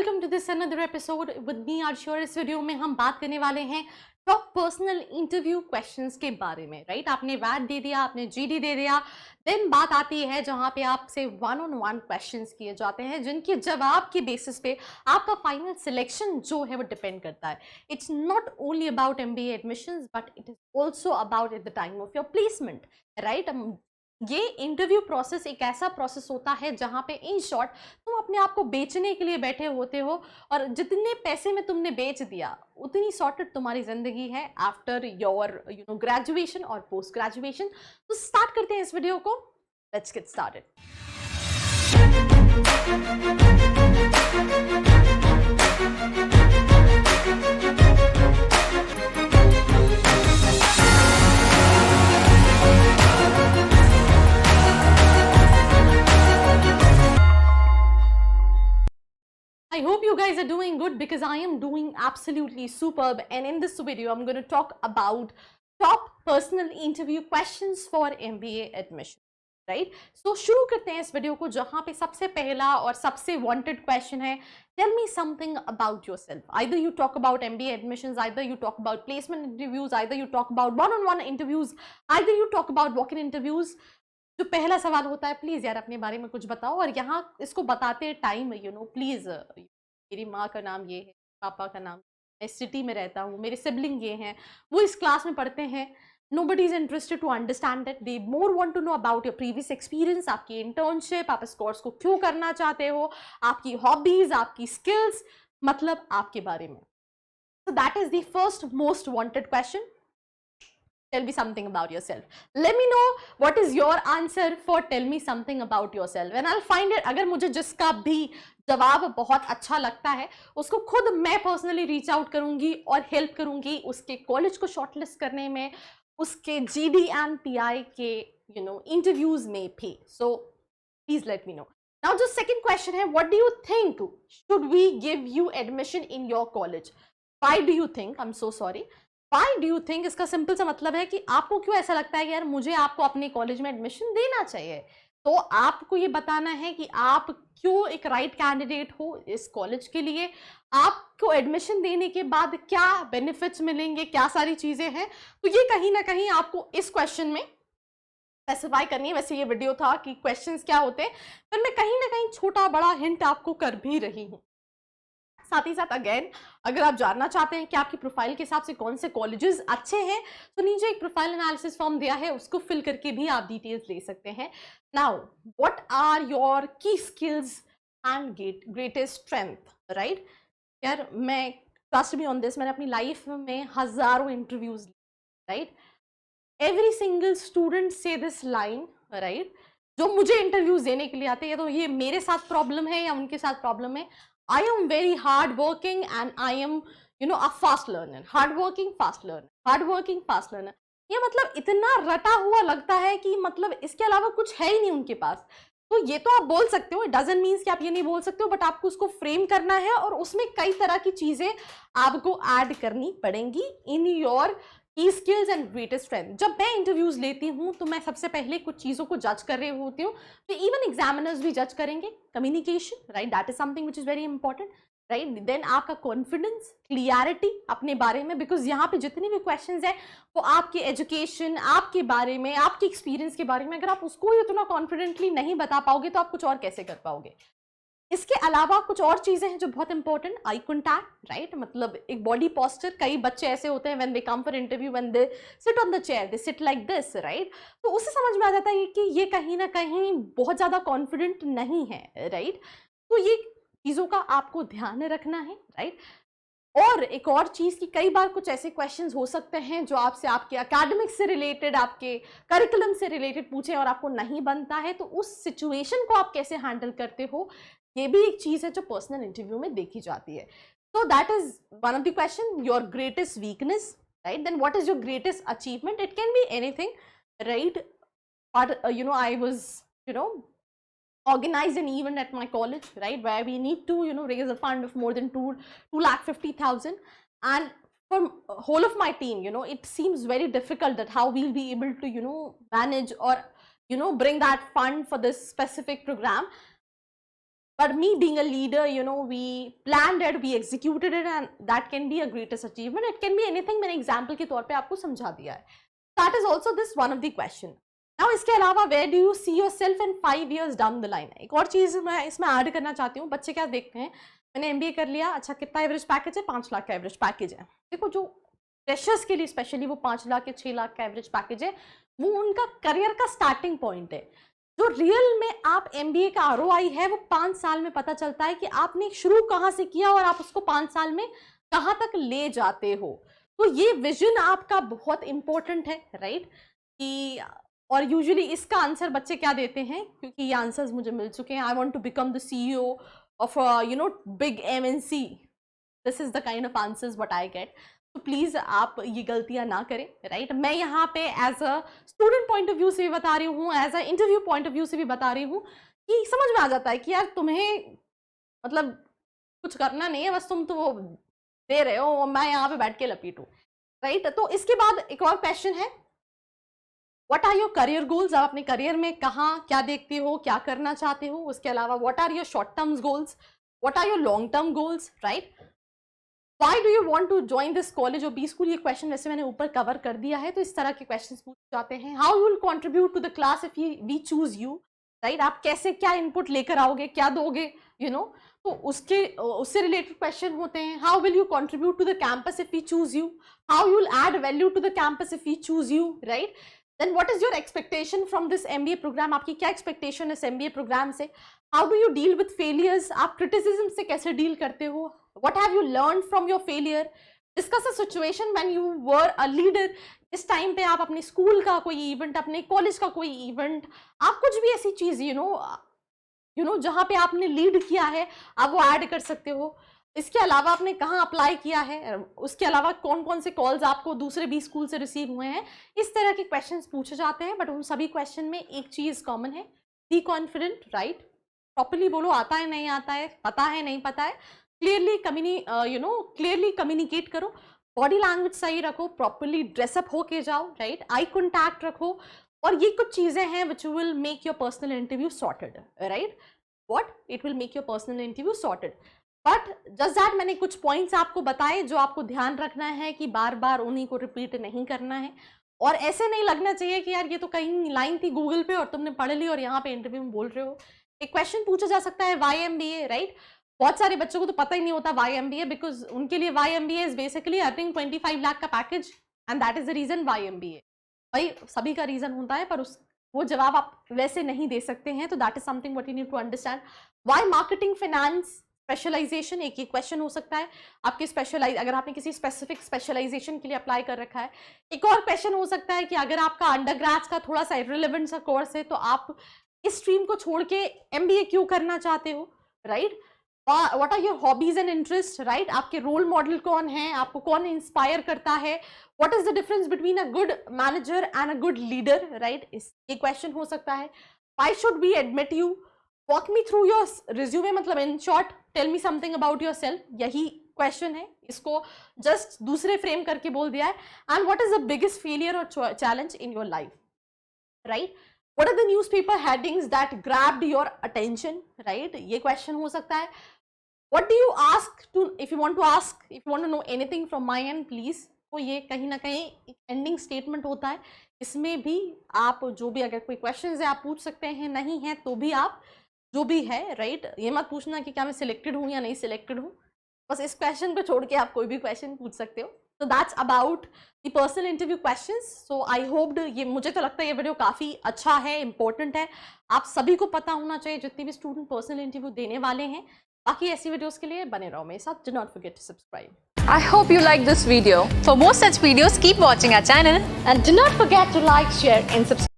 Welcome to this another episode with me आरश्योर। इस video में हम बात करने वाले हैं टॉप पर्सनल इंटरव्यू क्वेश्चंस के बारे में। राइट, आपने वैट दे दिया, आपने जीडी दे दिया, देन बात आती है जहां पे आपसे वन ऑन वन क्वेश्चंस किए जाते हैं जिनके जवाब के बेसिस पे आपका फाइनल सिलेक्शन जो है वो डिपेंड करता है। It's not only about MBA admissions but it is also about at the time of your placement. Right, ये इंटरव्यू प्रोसेस एक ऐसा प्रोसेस होता है जहां पे इन शॉर्ट तुम अपने आप को बेचने के लिए बैठे होते हो और जितने पैसे में तुमने बेच दिया उतनी सॉर्टेड तुम्हारी जिंदगी है आफ्टर योर ग्रेजुएशन और पोस्ट ग्रेजुएशन। तो स्टार्ट करते हैं इस वीडियो को। Let's get started. I hope you guys are doing good because I am doing absolutely superb, and in this video I'm going to talk about top personal interview questions for MBA admission. Right, so शुरू करते हैं इस video को जहां पे सबसे पहला और सबसे वांटेड क्वेश्चन है, tell me something about yourself. Either you talk about MBA admissions, either you talk about placement interviews, either you talk about one on one interviews, either you talk about walk in interviews. जो पहला सवाल होता है, please यार अपने बारे में कुछ बताओ। और यहाँ इसको बताते टाइम प्लीज, मेरी माँ का नाम ये है, पापा का नाम, मैं सिटी में रहता हूँ, मेरे सिबलिंग ये हैं, वो इस क्लास में पढ़ते हैं। Nobody is interested to understand that. They more want to know about your previous experience, आपकी internship, आप इस कोर्स को क्यों करना चाहते हो, आपकी हॉबीज, आपकी स्किल्स, मतलब आपके बारे में। So that is the first most wanted question. Tell me something about yourself. Let me know what is your answer for tell me something about yourself and I'll find it. अगर मुझे जिसका भी जवाब बहुत अच्छा लगता है उसको खुद मैं पर्सनली रीच आउट करूंगी और हेल्प करूंगी उसके कॉलेज को शॉर्टलिस्ट करने में, उसके जीडी एंड पीआई के इंटरव्यूज में भी। So please let me know. Now जो सेकंड क्वेश्चन है, what do you think should we give you admission in your college? Why do you think, I am so sorry, why do you think, इसका simple सा मतलब है कि आपको क्यों ऐसा लगता है कि यार मुझे आपको अपने कॉलेज में एडमिशन देना चाहिए। तो आपको ये बताना है कि आप क्यों एक राइट कैंडिडेट हो इस कॉलेज के लिए, आपको एडमिशन देने के बाद क्या बेनिफिट्स मिलेंगे, क्या सारी चीजें हैं। तो ये कहीं ना कहीं आपको इस क्वेश्चन में स्पेसिफाई करनी है। वैसे ये वीडियो था कि क्वेश्चंस क्या होते हैं, पर मैं कहीं ना कहीं छोटा बड़ा हिंट आपको कर भी रही हूँ। साथ ही साथ अगेन, अगर आप जानना चाहते हैं कि आपकी प्रोफाइल के हिसाब से कौन से कॉलेजेस अच्छे हैं, तो नीचे एक प्रोफाइल एनालिसिस फॉर्म दिया है, उसको फिल करके भी आप डिटेल्स ले सकते हैं। नाउ व्हाट आर योर की skills and greatest strength? Right यार, मैं ट्रस्ट मी ऑन दिस, मैंने अपनी लाइफ में हजारों interviews, right, every single student से दिस लाइन, राइट, जो मुझे इंटरव्यूज देने के लिए आते हैं, तो ये मेरे साथ प्रॉब्लम है या उनके साथ प्रॉब्लम है, I am very hardworking and I am, a fast learner. Hardworking, fast learner. Hardworking, fast learner. ये मतलब इतना रटा हुआ लगता है कि मतलब इसके अलावा कुछ है ही नहीं उनके पास। तो ये तो आप बोल सकते हो, it doesn't mean कि आप ये नहीं बोल सकते हो, बट आपको उसको फ्रेम करना है और उसमें कई तरह की चीजें आपको ऐड करनी पड़ेंगी इन योर की स्किल्स एंड ग्रेटेस्ट स्ट्रेंथ। जब मैं इंटरव्यूज लेती हूँ तो मैं सबसे पहले कुछ चीज़ों को जज कर रही होती हूँ, तो इवन एग्जामिनर्स भी जज करेंगे। Communication, right, that is something which is very important, right. Then आपका कॉन्फिडेंस, क्लियरिटी अपने बारे में, बिकॉज यहाँ पे जितनी भी क्वेश्चंस है वो आपके एजुकेशन, आपके बारे में, आपके एक्सपीरियंस के बारे में, अगर आप उसको ही उतना कॉन्फिडेंटली नहीं बता पाओगे तो आप कुछ और कैसे कर पाओगे। इसके अलावा कुछ और चीजें हैं जो बहुत इंपॉर्टेंट, आई कॉन्टैक्ट, राइट, मतलब एक बॉडी पोस्चर। कई बच्चे ऐसे होते हैं when they come for interview, when they sit on the chair, they sit like this, right, तो उससे समझ में आ जाता है कि ये कहीं ना कहीं बहुत ज्यादा कॉन्फिडेंट नहीं है, राइट। तो ये चीजों का आपको ध्यान रखना है, राइट। और एक और चीज की कई बार कुछ ऐसे क्वेश्चंस हो सकते हैं जो आपसे आपके एकेडमिक्स से रिलेटेड, आपके करिकुलम से रिलेटेड पूछे और आपको नहीं बनता है, तो उस सिचुएशन को आप कैसे हैंडल करते हो, ये भी एक चीज है जो पर्सनल इंटरव्यू में देखी जाती है। So that is one of the question, your greatest weakness, right, then what is your greatest achievement, it can be anything, right. और I was organized an event at my college, right, where we need to raise a fund of more than 2,50,000, and for whole of my team, it seems very difficult that how we'll be able to manage or bring that fund for this specific program. but me being a leader, you know, we planned it, we executed it, and that can be a greatest achievement. It can be anything. मैंने example के तौर पे आपको समझा दिया है. That is also this one of the question. Now इसके अलावा where do you see yourself in 5 years down the line? एक और चीज़ मैं इसमें ऐड करना चाहती हूँ. बच्चे क्या देखते हैं, मैंने MBA कर लिया, अच्छा कितना एवरेज पैकेज है, 5 लाख का एवरेज पैकेज है. देखो जो फ्रेशर्स के लिए स्पेशली वो 5 लाख या 6 लाख का एवरेज पैकेज है, वो उनका करियर का स्टार्टिंग पॉइंट है. जो रियल में आप MBA का ROI है वो 5 साल में पता चलता है कि आपने शुरू कहाँ से किया और आप उसको 5 साल में कहाँ तक ले जाते हो. तो ये विजन आपका बहुत इंपॉर्टेंट है, राइट? कि और यूजुअली इसका आंसर बच्चे क्या देते हैं, क्योंकि ये आंसर्स मुझे मिल चुके हैं. I want to become the CEO of you know big MNC. This is the kind of answers what I get. तो प्लीज़ आप ये गलतियां ना करें, राइट? मैं यहाँ पे as a student point of view से भी बता रही हूँ, as a interview point of view से भी बता रही हूँ कि समझ में आ जाता है कि यार तुम्हें मतलब कुछ करना नहीं है, बस तुम तो वो दे रहे हो और मैं यहाँ पे बैठ के लपीटूं, राइट? तो इसके बाद एक और क्वेश्चन है, what are your career goals? आप अपने करियर में कहाँ क्या देखते हो, क्या करना चाहते हो? उसके अलावा what are your short term goals, what are your long term goals, right? Why do you want to join this college or B school? ये क्वेश्चन वैसे मैंने ऊपर कवर कर दिया है, तो इस तरह के क्वेश्चंस पूछे जाते हैं. How you will contribute to the class if we choose you, right? आप कैसे क्या इनपुट लेकर आओगे, क्या दोगे, you know? तो उससे रिलेटेड क्वेश्चन होते हैं. How will you contribute to the campus if we choose you? How you will add value to the campus if we choose you, right? Then what is your expectation from this MBA program? आपकी क्या expectation है इस MBA program से? How do you deal with failures? आप criticism से कैसे deal करते हो? What have you learned from your failure? Discuss a situation when you were a leader. इस टाइम पे आप अपने स्कूल का कोई इवेंट, अपने कॉलेज का कोई इवेंट, आप कुछ भी ऐसी चीज यू नो जहाँ पे आपने लीड किया है, आप वो ऐड कर सकते हो. इसके अलावा आपने कहाँ अप्लाई किया है, उसके अलावा कौन कौन से कॉल्स आपको दूसरे भी स्कूल से रिसीव हुए हैं, इस तरह के क्वेश्चंस पूछे जाते हैं. बट उन सभी क्वेश्चन में एक चीज कॉमन है, बी कॉन्फिडेंट, राइट? प्रॉपरली बोलो, आता है नहीं आता है, पता है नहीं पता है, क्लियरली क्लियरली कम्युनिकेट करो, बॉडी लैंग्वेज सही रखो, प्रॉपरली ड्रेसअप होके जाओ, राइट? आई कॉन्टैक्ट रखो. और ये कुछ चीजें हैं which will make your personal interview sorted, right? What? It will make your personal interview sorted. But just that मैंने कुछ पॉइंट्स आपको बताए जो आपको ध्यान रखना है कि बार बार उन्हीं को रिपीट नहीं करना है. और ऐसे नहीं लगना चाहिए कि यार ये तो कहीं लाइन थी गूगल पे और तुमने पढ़ ली और यहाँ पे इंटरव्यू में बोल रहे हो. एक क्वेश्चन पूछा जा सकता है, वाई MBA, राइट? बहुत सारे बच्चों को तो पता ही नहीं होता वाई MBA, बिकॉज उनके लिए why MBA is basically earning 25 lakh का package, and that is the reason why MBA. भाई सभी का रीजन होता है, पर वो जवाब आप वैसे नहीं दे सकते हैं. तो that is something what you need to understand. Why marketing finance specialization, एक ही क्वेश्चन हो सकता है. आपके अगर आपने किसी स्पेसिफिक स्पेशलाइजेशन के लिए अप्लाई कर रखा है. एक और क्वेश्चन हो सकता है कि अगर आपका अंडरग्रेड का थोड़ा सा इररिलेवेंट सा कोर्स है तो आप इस स्ट्रीम को छोड़ के MBA क्यों करना चाहते हो, right? What are your hobbies and interest, right? आपके रोल मॉडल कौन है, आपको कौन इंस्पायर करता है? What is the difference between a good manager and a good leader, right? ये क्वेश्चन हो सकता है. Why should we admit you? Walk me through your resume, मतलब in short tell me something about yourself. यही question है, इसको just दूसरे frame करके बोल दिया है. And what is the biggest failure और challenge in your life, right? What are the newspaper headings that grabbed your attention, right? ये क्वेश्चन हो सकता है. What do you ask to, if you want to know anything from my end, please? तो ये कहीं ना कहीं एक एंडिंग स्टेटमेंट होता है. इसमें भी आप जो भी अगर कोई क्वेश्चन है आप पूछ सकते हैं, नहीं है तो भी आप जो भी है, राइट? ये मत पूछना कि क्या मैं सिलेक्टेड हूँ या नहीं सिलेक्टेड हूँ. बस इस क्वेश्चन को छोड़ के आप कोई भी क्वेश्चन पूछ सकते हो. So that's about the personal interview questions. So I hoped ये, मुझे तो लगता है ये वीडियो काफ़ी अच्छा है, इम्पोर्टेंट है. आप सभी को पता होना चाहिए जितने भी स्टूडेंट पर्सनल इंटरव्यू देने वाले हैं. बाकी ऐसी वीडियोस के लिए बने रहो मेरे साथ. Do not forget to subscribe. I hope you like this video. For more such videos, keep watching our channel. And do not forget to like, share and subscribe.